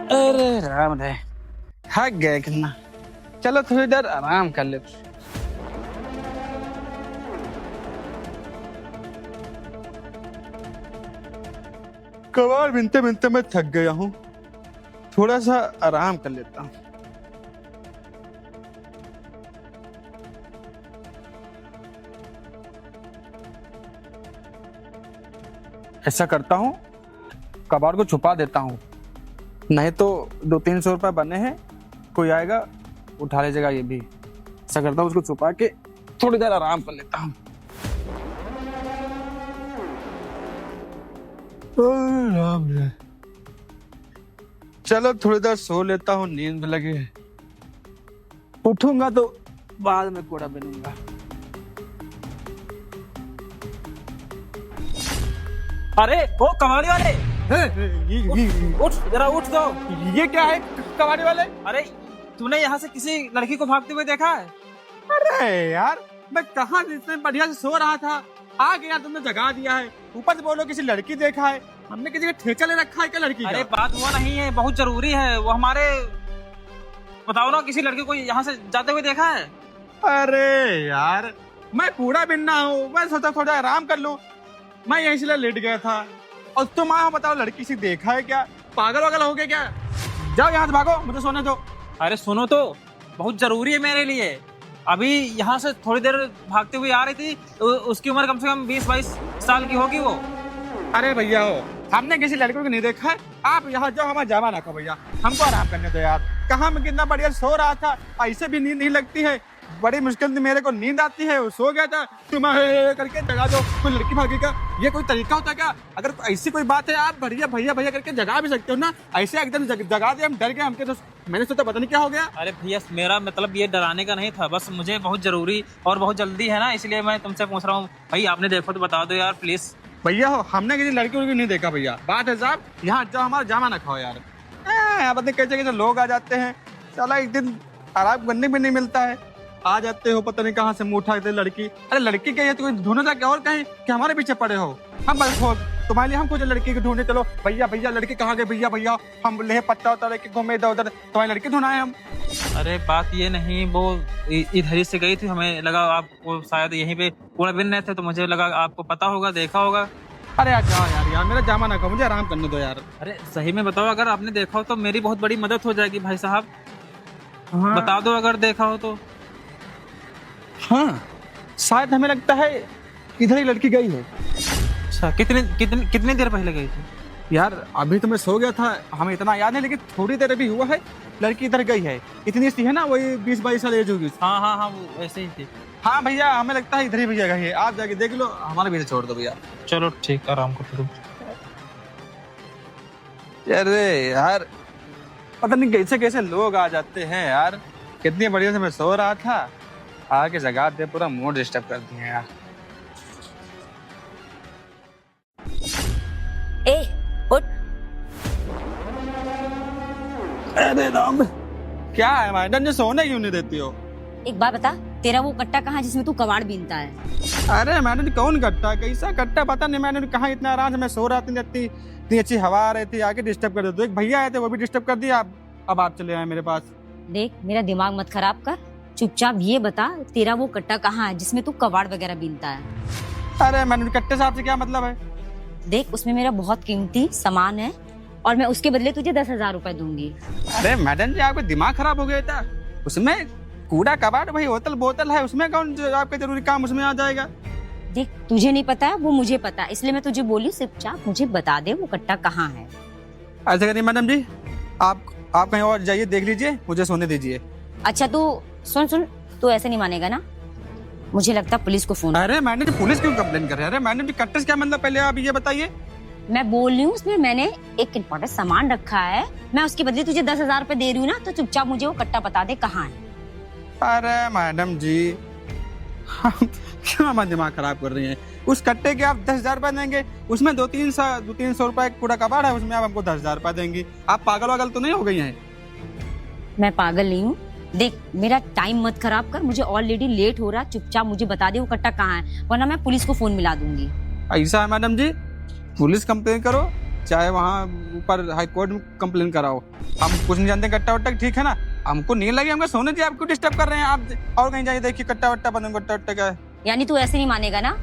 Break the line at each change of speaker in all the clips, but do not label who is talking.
अरे राम रे, थक गए कितना। चलो थोड़ी देर आराम कर लेते। कबाड़ बिनते बिनते मैं थक गया हूँ, थोड़ा सा आराम कर लेता हूँ। ऐसा करता हूँ, कबाड़ को छुपा देता हूँ, नहीं तो 200-300 रुपए बने हैं, कोई आएगा उठा ले जाएगा ये भी। ऐसा करता हूँ, उसको छुपा के थोड़ी देर आराम कर लेता हूँ। चलो थोड़ी देर सो लेता हूँ, नींद भी लगी है। उठूंगा तो बाद में कूड़ा बिनूंगा।
अरे ओ कबाड़ी वाले, उठ जरा उठ तो।
ये क्या है कबाड़ी वाले?
अरे तूने यहाँ से किसी लड़की को भागते हुए देखा है?
अरे यार, मैं कहाँ इतने बढ़िया से सो रहा था, आ गया तुमने जगा दिया है। ऊपर से बोलो किसी लड़की देखा है, हमने किसी का ठेका ले रखा है क्या लड़की का?
अरे बात वो नहीं है, बहुत जरूरी है वो हमारे। बताओ ना, किसी लड़के को यहाँ से जाते हुए देखा है?
अरे यार, मैं कूड़ा बिनना हूँ, मैं सोचा थोड़ा आराम कर लूँ, मैं यहीं से लेट गया था। और तुम आओ बताओ, लड़की से देखा है क्या? पागल वागल हो गए क्या? जाओ यहाँ से भागो, मुझे सोने दो।
अरे सुनो तो, बहुत जरूरी है मेरे लिए। अभी यहाँ से थोड़ी देर भागते हुए आ रही थी, उसकी उम्र कम से कम 20-22 साल की होगी वो।
अरे भैया हो, हमने किसी लड़के को नहीं देखा है, आप यहाँ जाओ, हमारा जावा ना करो भैया, हमको आराम करने दो यार। कहाँ मैं कितना बढ़िया सो रहा था, ऐसे भी नींद नहीं लगती है, बड़ी मुश्किल से मेरे को नींद आती है, वो सो गया था, तुम करके जगा दो, कोई लड़की भागेगा, ये कोई तरीका होता है क्या? अगर ऐसी कोई बात है, आप बढ़िया भैया भैया करके जगा भी सकते हो ना, ऐसे एकदम जगा दिया, हम डर गए, हमके तो मैंने सोचा पता नहीं क्या हो गया।
अरे भैया, मेरा मतलब ये डराने का नहीं था, बस मुझे बहुत जरूरी और बहुत जल्दी है ना, इसलिए मैं तुमसे पूछ रहा हूँ। भाई आपने देखो तो बता दो यार प्लीज।
भैया हो, हमने किसी लड़की उड़की नहीं देखा भैया, बात है साहब, यहाँ जाओ, हमारा जामा ना खाओ यार। यहाँ पता कैसे कैसे लोग आ जाते हैं, साला एक दिन आराम करने भी नहीं मिलता है, आ जाते हो पता नहीं कहाँ से मुंह उठाते लड़की। अरे लड़की क्या है, तो ढूंढो जाके और कहीं कि हमारे पीछे पड़े हो। हम बस तुम्हारे लिए हम कुछ लड़की को ढूंढे, चलो भैया भैया लड़की कहाँ गए भैया भैया, हम ले पत्ता होता लेके घूमे इधर उधर, तुम्हारी लड़की ढूंढाए हम।
अरे बात ये नहीं, वो इधर ही से गई थी, हमें लगा आपको शायद यहीं पे कूड़ा बिन रहे थे, तो मुझे लगा आपको पता होगा, देखा होगा।
अरे यार जाओ यार, यार मेरा जामा ना कहो, मुझे आराम करने दो यार।
अरे सही में बताओ, अगर आपने देखा हो तो मेरी बहुत बड़ी मदद हो जाएगी भाई साहब।
हाँ।
बता दो अगर देखा हो तो।
हाँ, शायद हमें लगता है इधर ही लड़की गई है।
अच्छा, कितनी देर पहले गई थी?
यार अभी तो मैं सो गया था, हमें इतना याद नहीं, लेकिन थोड़ी देर अभी हुआ है, लड़की इधर गई है, इतनी सी है ना, वही 20-22 साल एज होगी।
हाँ हाँ हाँ, वो ऐसे ही थी।
हाँ भैया, हमें लगता है इधर ही भैया गई है, आप जाके देख लो, हमारे पीछे छोड़ दो भैया।
चलो ठीक, आराम करो।
अरे यार, पता नहीं कैसे कैसे लोग आ जाते हैं यार, कितनी बढ़िया से मैं सो रहा था, आके जगा दे, पूरा मूड डिस्टर्ब कर दिए यार।
ए उठ।
अरे राम, क्या है मैडम जी, सोने क्यों नहीं देती हो?
एक बात बता, तेरा वो कट्टा कहाँ जिसमें तू कबाड़ बीनता है?
अरे मैडम जी, कौन कट्टा, कैसा कट्टा पता नहीं, मैंने कहा इतना आराम से मैं सो रहा था, इतनी अच्छी हवा आ रही थी, आके डिस्टर्ब कर दे। एक भैया आए थे, वो भी डिस्टर्ब कर दिया, अब आप चले आए मेरे पास।
देख, मेरा दिमाग मत खराब कर, चुपचाप ये बता, तेरा वो कट्टा कहाँ है जिसमें तू कबाड़ वगैरह बीनता है?
अरे मैडम, कट्टे साहब से क्या मतलब है?
देख, उसमें मेरा बहुत कीमती सामान है और मैं उसके बदले तुझे 10,000 रुपए दूंगी।
अरे मैडम जी, आपका दिमाग खराब हो गया था, उसमें कूड़ा कबाड़ भाई होतल बोतल है, उसमें कौन आपका जरूरी काम उसमें आ जाएगा?
देख, तुझे नहीं पता है, वो मुझे पता है, इसलिए मैं तुझे बोली चुपचाप मुझे बता दे वो कट्टा कहाँ है।
ऐसा करिए मैडम जी, आप कहीं और जाइए, देख लीजिए, मुझे सोने दीजिए।
अच्छा तू सुन, तू ऐसे नहीं मानेगा ना, मुझे लगता पुलिस को फोन।
अरे मैडम जी, पुलिस क्यों कंप्लेन कर रहे हैं? अरे मैडम जी, कट्टे से क्या मतलब, पहले आप ये बताइए।
मैं बोल रही हूँ उसमें मैंने एक इम्पोर्टेंट सामान रखा है, मैं उसके बदले तुझे 10,000 रुपए दे रही हूँ ना, तो चुपचाप मुझे वो कट्टा बता दे कहाँ है।
अरे मैडम जी, क्यों हमारा दिमाग खराब कर रही हैं? उस कट्टे के आप 10,000 रुपए देंगे, उसमें 200-300 रुपए कूड़ा कबाड़ है, उसमें आप हमको 10,000 रुपए देंगी? आप पागल वागल तो नहीं हो गई हैं?
मैं पागल नहीं हूँ, देख मेरा टाइम मत खराब कर, मुझे ऑलरेडी लेट हो रहा, चुपचाप मुझे बता दे वो कट्टा कहाँ है, वरना मैं पुलिस को फोन मिला दूंगी।
ऐसा है मैडम जी, पुलिस कंप्लेन करो, चाहे वहाँ ऊपर हाई कोर्ट में कंप्लेन कराओ, हम कुछ नहीं जानते कट्टा वट्टा, ठीक है ना? हमको नहीं लगी, हमको सोने दिया, आप क्यों डिस्टर्ब कर रहे हैं? आप और कहीं जाइए, देखिए कट्टा वट्टा बंद, कट्टा वट्टा का है।
यानी तू ऐसे नहीं मानेगा ना?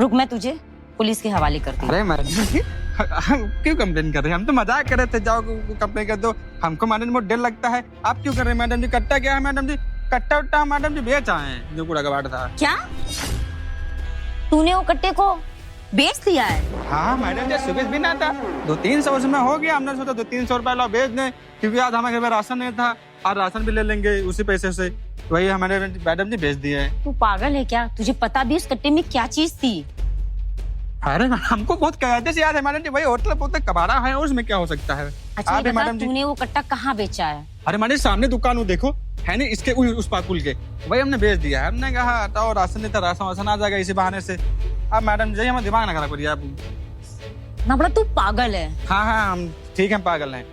रुक, मैं तुझे पुलिस के हवाले करती हूँ।
अरे मैडम जी, हम क्यों कंप्लेन कर रहे हैं? हम तो मजाक कर रहे थे, जाओ कंप्लेन कर दो। हमको मैडम जी बहुत डर लगता है। आप क्यों कर रहे हैं मैडम जी? कट्टा क्या है मैडम जी? कट्टा वट्टा मैडम जी बेच आए हैं, जो कूड़ा कबाड़ था।
क्या तूने वो कट्टे को बेच दिया है?
हाँ मैडम जी, सुबह भी ना था, 200-300 उसमें हो गया। हमने सोचा 200-300 रुपए लो बेच दें, क्योंकि आज हमारे घर में राशन नहीं था, और राशन भी ले लेंगे उसी पैसे से। वही हमारे मैडम जी बेच दिए हैं।
तू पागल है क्या? तुझे पता भी उस कट्टे में क्या चीज थी?
अरे हमको बहुत कहते से याद है मैडम जी, वही होटल पोते कबाड़ा है, उसमें क्या हो सकता है?
अच्छा
आप
ये बता,
मैडम जी,
तूने वो कट्टा कहाँ बेचा है?
अरे मैडम सामने दुकान वो देखो है नहीं, इसके उस पाकुल के, वही हमने बेच दिया है। हमने कहा हटाओ, राशन नहीं था, राशन वासन आ जाएगा इसी बहाने से। अब मैडम जी हमें दिमाग ना खराब करिए आप।
ना बड़ा तू पागल है।
हाँ हाँ, हम ठीक है, पागल हैं।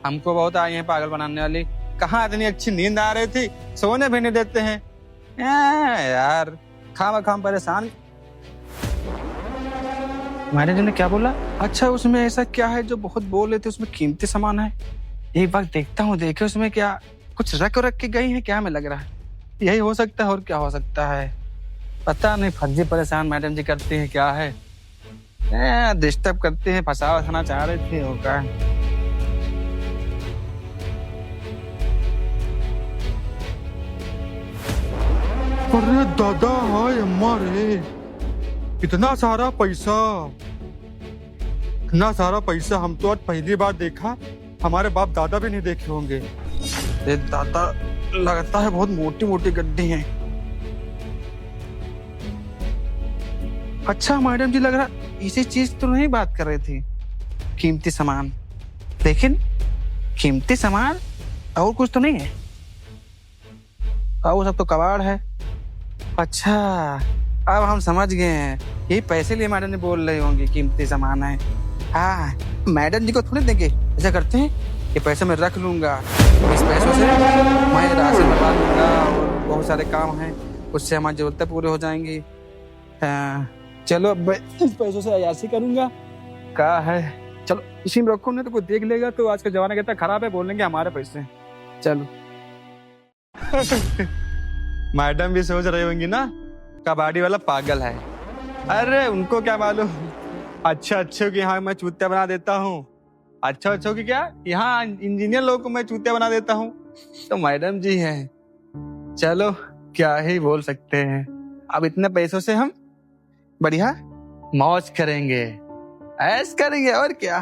हमको बहुत आई है पागल बनाने वाली। कहाँ इतनी अच्छी नींद आ रही थी, सोने भी नहीं देते हैं यार, खाम परेशान। मैडम जी ने क्या बोला? अच्छा उसमें ऐसा क्या है जो बहुत बोल रहे थे, उसमें कीमती सामान है? एक बार देखता हूँ, देखे उसमें क्या कुछ रख के गई है क्या? हमें लग रहा है यही हो सकता है, और क्या हो सकता है पता नहीं। फर्जी परेशान मैडम जी करती है, क्या है डिस्टर्ब करते हैं, फंसाना चाह रहे थे होगा। अरे दादा, हाय अम्मा रे, इतना सारा पैसा, इतना सारा पैसा हम तो आज पहली बार देखा। हमारे बाप दादा भी नहीं देखे होंगे। ये दादा लगता है बहुत मोटी मोटी गड्डी हैं। अच्छा मैडम जी, लग रहा इसी चीज तो नहीं बात कर रहे थे, कीमती सामान। लेकिन कीमती सामान और कुछ तो नहीं है, और वो सब तो कबाड़ है। अच्छा अब हम समझ गए हैं, ये पैसे लिए मैडम जी बोल रही होंगी कीमती सामान है। हाँ, मैडम जी को थोड़ी देंगे, ऐसा करते हैं ये पैसे मैं रख लूंगा, इस पैसों से मैं राशन बनवा लूंगा, और बहुत सारे काम हैं, उससे हमारी जरूरतें पूरी हो जाएंगी। हाँ, चलो अब इस पैसों से अयासी करूंगा। क्या है, चलो इसी में रखो, नहीं तो कोई देख लेगा तो आज का जमाना कितना खराब है, बोलेंगे हमारे पैसे। चलो मैडम भी सोच रही होंगी ना कबाड़ी वाला पागल है। अरे उनको क्या मालूम, अच्छा कि हाँ मैं चूतिया बना देता हूँ। अच्छा कि क्या, यहाँ इंजीनियर लोगों को मैं चूतिया बना देता हूँ, तो मैडम जी हैं। चलो क्या ही बोल सकते हैं। अब इतने पैसों से हम बढ़िया मौज करेंगे, ऐश करेंगे, और क्या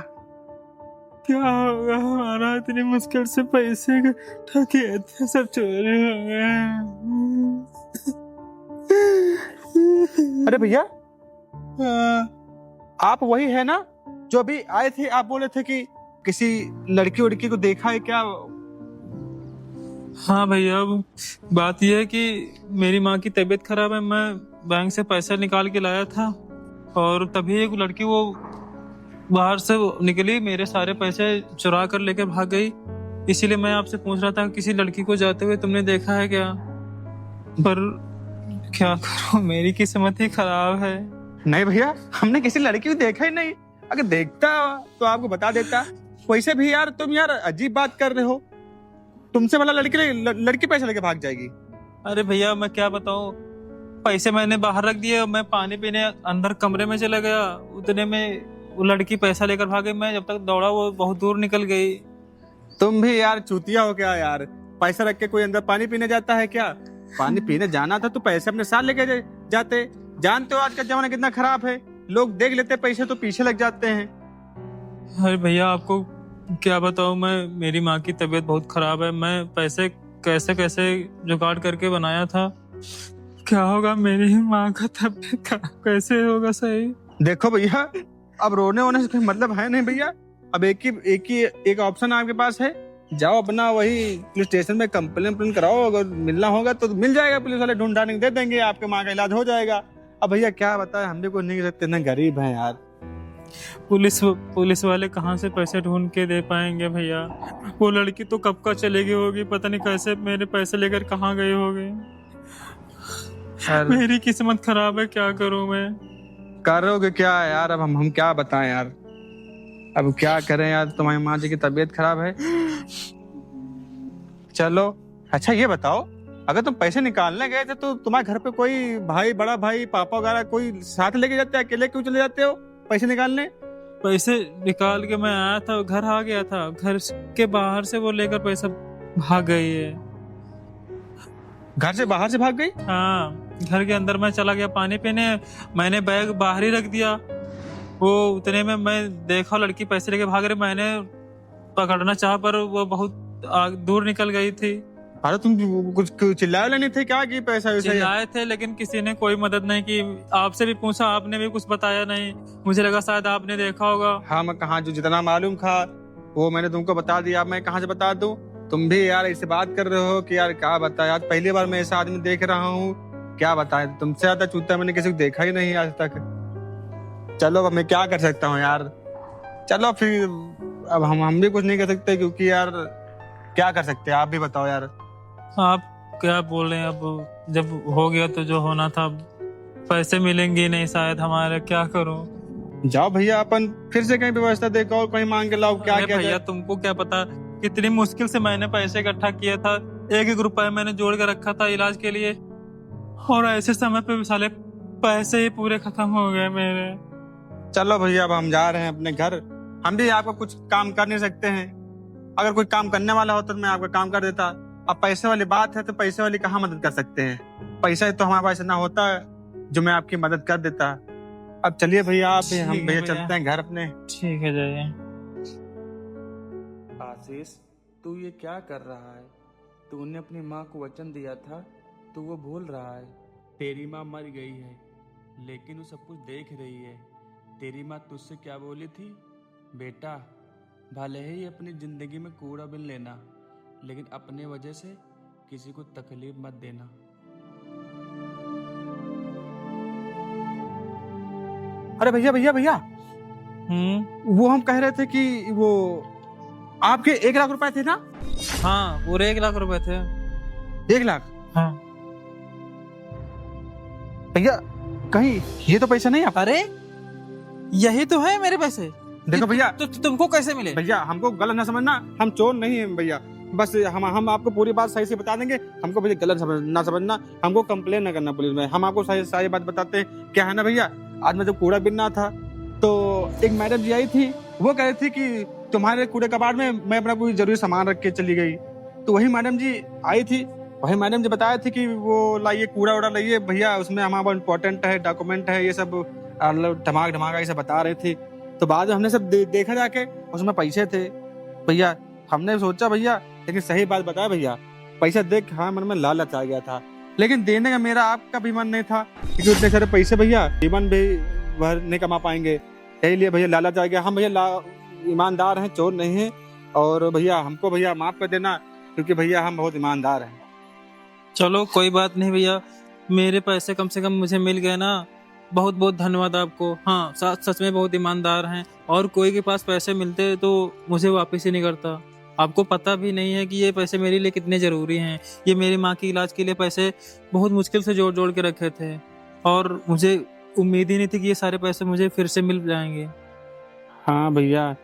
होगा हमारा, इतनी मुश्किल से पैसे ठगे थे, सब चोरी हो गए।
अरे भैया, आप वही है ना जो अभी आए थे? आप बोले थे कि किसी लड़की उड़की को देखा है क्या?
हाँ भैया, अब बात यह है कि मेरी माँ की तबीयत खराब है, मैं बैंक से पैसा निकाल के लाया था, और तभी एक लड़की वो बाहर से निकली, मेरे सारे पैसे चुरा कर लेकर भाग गई। इसीलिए मैं आपसे पूछ रहा था, किसी लड़की को जाते हुए तुमने देखा है क्या? पर क्या करूं, मेरी किस्मत ही खराब है।
नहीं भैया, हमने किसी लड़की को देखा ही नहीं। अगर देखता तो आपको बता देता। वैसे भी यार तुम यार अजीब बात कर रहे हो, तुमसे भला लड़की पैसे लेके भाग जाएगी?
अरे भैया मैं क्या बताऊं, पैसे मैंने बाहर रख दिए, मैं पानी पीने अंदर कमरे में चला गया, उतने में वो लड़की पैसा लेकर भागे। मैं जब तक दौड़ा वो बहुत दूर निकल गई।
तुम भी यार चूतिया हो क्या यार? पैसा रख के कोई अंदर पानी पीने जाता है क्या? पानी पीने जाना था तो पैसे अपने साथ लेके जाते। जानते हो आज का जमाना कितना खराब है, लोग देख लेते पैसे तो पीछे लग जाते हैं।
अरे भैया आपको क्या बताऊं मैं, मेरी माँ की तबीयत बहुत खराब है, मैं पैसे कैसे कैसे जुगाड़ करके बनाया था। क्या होगा मेरी माँ का तबीयत कैसे होगा सही?
देखो भैया, अब रोने वोने से कोई मतलब है नहीं भैया। अब एक ऑप्शन आपके पास है, जाओ अपना वही पुलिस स्टेशन में कंप्लेन कराओ, अगर मिलना होगा तो मिल जाएगा, पुलिस वाले ढूंढ ढांड दे देंगे, आपके माँ का इलाज हो जाएगा। अब भैया क्या बताए, हम भी कोई नहीं सकते ना, गरीब हैं यार।
पुलिस वाले कहाँ से पैसे ढूंढ के दे पाएंगे भैया? वो लड़की तो कब का चली गई होगी, पता नहीं कैसे मेरे पैसे लेकर कहाँ गए होंगे। मेरी किस्मत खराब है, क्या करूं मैं?
करोगे क्या यार? अब हम क्या बताएं यार, अब क्या करें यार, तुम्हारी माँ जी की तबीयत खराब है। चलो अच्छा ये बताओ, अगर तुम पैसे निकालने गए थे तो तुम्हारे घर पे कोई भाई, बड़ा भाई, पापा वगैरह कोई साथ लेके जाते हैं? अकेले क्यों चले जाते हो पैसे निकालने?
पैसे निकाल के मैं आया था, घर आ गया था, घर के बाहर से वो लेकर पैसा भाग गई है।
घर से बाहर से भाग गई?
हाँ, घर के अंदर मैं चला गया पानी पीने, मैंने बैग बाहर ही रख दिया। वो उतने में मैं देखा लड़की पैसे लेके भाग रही, मैंने पकड़ना चाहा पर वो बहुत दूर निकल गई थी।
अरे तुम कुछ चिल्लाए नहीं थे क्या कि पैसा वैसा?
चिल्लाए थे लेकिन किसी ने कोई मदद नहीं की। आपसे भी पूछा, आपने भी कुछ बताया नहीं। मुझे लगा शायद आपने देखा होगा।
हाँ, मैं कहाँ, जो जितना मालूम था वो मैंने तुमको बता दिया, मैं कहाँ से बता दूं? तुम भी यार ऐसे बात कर रहे हो कि यार क्या बताया, आज पहली बार मैं ऐसा आदमी देख रहा हूँ। क्या बताए, तुमसे ज्यादा चूता मैंने किसी को देखा ही नहीं आज तक। चलो अब मैं क्या कर सकता हूँ यार, चलो फिर अब हम भी कुछ नहीं कर सकते, क्योंकि यार क्या कर सकते हैं, आप भी बताओ यार।
आप क्या बोल रहे हैं, अब जब हो गया तो जो होना था, पैसे मिलेंगे नहीं शायद हमारे, क्या करूं?
जाओ भैया, अपन फिर से कहीं व्यवस्था देखो और कहीं मांग के लाओ। क्या
अरे
क्या
भैया, तुमको क्या पता कितनी मुश्किल से मैंने पैसे इकट्ठा किया था। एक एक रुपया मैंने जोड़ के रखा था इलाज के लिए, और ऐसे समय पे साले पैसे ही पूरे खत्म हो गए मेरे।
चलो भैया, अब हम जा रहे हैं अपने घर। हम भी आपको कुछ काम कर नहीं सकते हैं। अगर कोई काम करने वाला हो तो मैं आपका काम कर देता। अब पैसे वाली बात है तो पैसे वाली कहाँ मदद कर सकते हैं? पैसा तो हमारे पास इतना होता है जो मैं आपकी मदद कर देता। अब चलिए भैया, आप भी, हम भैया चलते हैं घर अपने।
ठीक है, जाइए।
आशीष, तू ये क्या कर रहा है? तूने अपनी माँ को वचन दिया था, तू वो भूल रहा है। तेरी माँ मर गई है, लेकिन वो सब कुछ देख रही है। तेरी माँ तुझसे क्या बोली थी? बेटा, भले ही अपनी जिंदगी में कूड़ा बिन लेना, लेकिन अपने वजह से किसी को तकलीफ मत देना।
अरे भैया भैया भैया, वो हम कह रहे थे कि वो आपके 1 लाख रुपए थे ना?
हाँ, पूरे 1 लाख रुपए थे।
1 लाख?
हाँ
भैया, कहीं ये तो पैसा नहीं?
अरे यही तो है मेरे पैसे।
देखो भैया,
तो तुमको कैसे मिले?
भैया हमको गलत ना समझना, हम चोर नहीं है भैया। बस हम आपको पूरी बात सही से बता देंगे। हमको भैया गलत ना समझना, हमको कंप्लेन ना करना पुलिस में। हम आपको सारी बात बताते हैं। क्या है ना भैया, आज मैं जब कूड़ा बिनना था तो एक मैडम जी आई थी। वो कह रही थी कि तुम्हारे कूड़े कबाड़ में मैं अपना कोई जरूरी सामान रख के चली गई। तो वही मैडम जी आई थी, वही मैडम जी बताया थी कि वो लाइए कूड़ा उड़ा लाइए भैया, उसमें हमारा इम्पोर्टेंट है, डॉक्यूमेंट है, ये सब धमाका ये सब बता रही थी। तो बाद में हमने सब देखा जाके, उसमें पैसे थे भैया। हमने सोचा भैया, लेकिन सही बात बताया भैया, पैसा देख हाँ मन में लालच आ गया था, लेकिन देने का मेरा आपका भी मन नहीं था, क्योंकि उतने सारे पैसे भैया जीवन भी भर नहीं कमा पाएंगे। यही लिए भैया लालच आ गया। हम भैया ईमानदार हैं, चोर नहीं हैं। और भैया हमको भैया माफ कर देना, क्योंकि भैया हम बहुत ईमानदार हैं।
चलो कोई बात नहीं भैया, मेरे पैसे कम से कम मुझे मिल गए ना, बहुत बहुत धन्यवाद आपको। हाँ, सच में बहुत ईमानदार हैं, और कोई के पास पैसे मिलते तो मुझे वापस ही नहीं करता। आपको पता भी नहीं है कि ये पैसे मेरे लिए कितने ज़रूरी हैं। ये मेरी माँ की इलाज के लिए पैसे बहुत मुश्किल से जोड़ जोड़ के रखे थे, और मुझे उम्मीद ही नहीं थी कि ये सारे पैसे मुझे फिर से मिल जाएंगे।
हाँ भैया,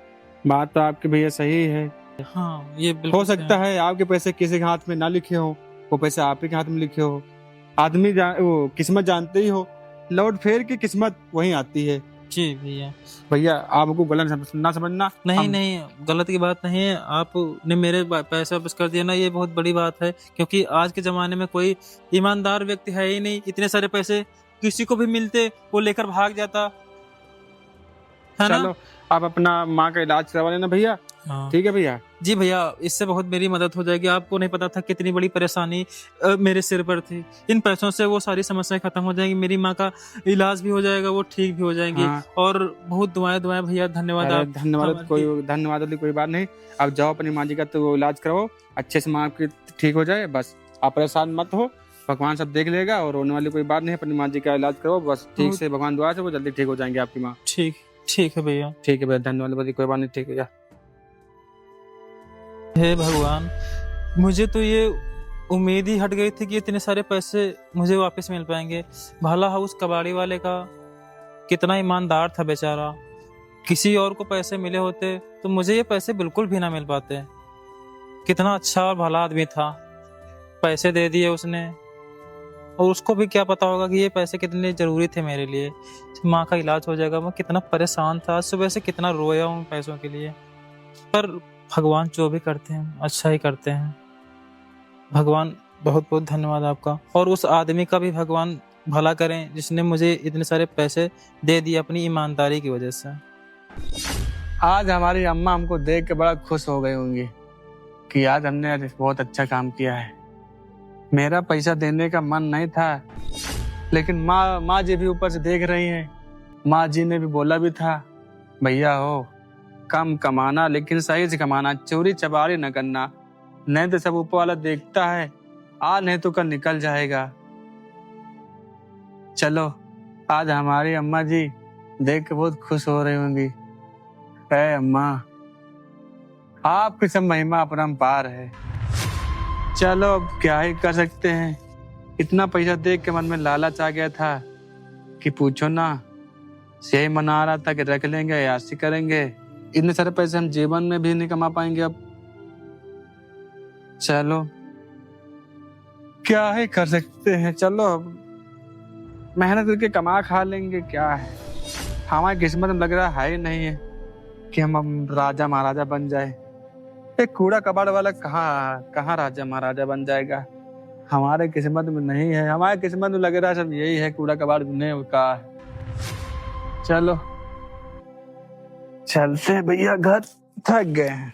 बात तो आपकी भैया सही है।
हाँ, ये बिल्कुल
हो सकता है आपके पैसे किसी के हाथ में ना लिखे हो, वो पैसे आप ही के हाथ में लिखे हो। आदमी वो किस्मत जानते ही हो, लौट फेर की किस्मत वहीं आती है।
जी भैया।
भैया आपको गलत ना समझना।
नहीं नहीं, गलत की बात नहीं है। आपने मेरे पैसे वापस कर दिया ना, ये बहुत बड़ी बात है, क्योंकि आज के जमाने में कोई ईमानदार व्यक्ति है ही नहीं। इतने सारे पैसे किसी को भी मिलते वो लेकर भाग जाता है ना।
चलो आप अपना माँ का इलाज करवा लेना भैया।
हाँ।
ठीक है भैया।
जी भैया, इससे बहुत मेरी मदद हो जाएगी। आपको नहीं पता था कितनी बड़ी परेशानी मेरे सिर पर थी। इन पैसों से वो सारी समस्याएं खत्म हो जाएंगी, मेरी माँ का इलाज भी हो जाएगा, वो ठीक भी हो जाएंगी।
हाँ।
और बहुत दुआएं भैया, धन्यवाद। आप
धन्यवाद वाली कोई बात नहीं। आप जाओ अपनी माँ जी का तो इलाज कराओ, अच्छे से माँ आपकी ठीक हो जाए। बस आप परेशान मत हो, भगवान सब देख लेगा, और रोने वाली कोई बात नहीं। अपनी माँ जी का इलाज कराओ बस, ठीक से, भगवान दुआ से वो जल्दी ठीक हो जाएंगे आपकी माँ।
ठीक है भैया।
ठीक है भैया, धन्यवाद वाली कोई बात नहीं। ठीक है भैया।
हे भगवान, मुझे तो ये उम्मीद ही हट गई थी कि इतने सारे पैसे मुझे वापस मिल पाएंगे। भला उस कबाड़ी वाले का कितना ईमानदार था बेचारा। किसी और को पैसे मिले होते तो मुझे ये पैसे बिल्कुल भी ना मिल पाते। कितना अच्छा और भला आदमी था, पैसे दे दिए उसने, और उसको भी क्या पता होगा कि ये पैसे कितने जरूरी थे मेरे लिए। माँ का इलाज हो जाएगा, मैं कितना परेशान था, सुबह से कितना रोया हूँ पैसों के लिए। पर भगवान जो भी करते हैं अच्छा ही करते हैं। भगवान बहुत बहुत धन्यवाद आपका, और उस आदमी का भी भगवान भला करें जिसने मुझे इतने सारे पैसे दे दिए अपनी ईमानदारी की वजह से।
आज हमारी अम्मा हमको देख के बड़ा खुश हो गई होंगी कि आज हमने बहुत अच्छा काम किया है। मेरा पैसा देने का मन नहीं था, लेकिन माँ जी भी ऊपर से देख रही हैं। माँ जी ने भी बोला भी था, भैया हो कम कमाना लेकिन सही से कमाना, चोरी चबारी न करना, नहीं तो सब ऊपर वाला देखता है, आज नहीं तो कल निकल जाएगा। चलो आज हमारी अम्मा जी देख के बहुत खुश हो रही होंगी। है अम्मा, आपकी सब महिमा अपरंपार है। चलो अब क्या ही कर सकते हैं। इतना पैसा देख के मन में लालच आ गया था कि पूछो ना, यही मना रहा था कि रख लेंगे, यासी करेंगे। इतने सारे पैसे हम जीवन में भी नहीं कमा पाएंगे अब। चलो क्या ही कर सकते हैं, चलो अब मेहनत करके कमा खा लेंगे। क्या है, हमारी किस्मत में लग रहा है ही नहीं है कि हम राजा महाराजा बन जाए। एक कूड़ा कबाड़ वाला कहाँ राजा महाराजा बन जाएगा। हमारे किस्मत में नहीं है, हमारे किस्मत में लग रहा है सब यही है, कूड़ा कबाड़ नहीं का है। चलो चलते हैं भैया, घर थक गए हैं।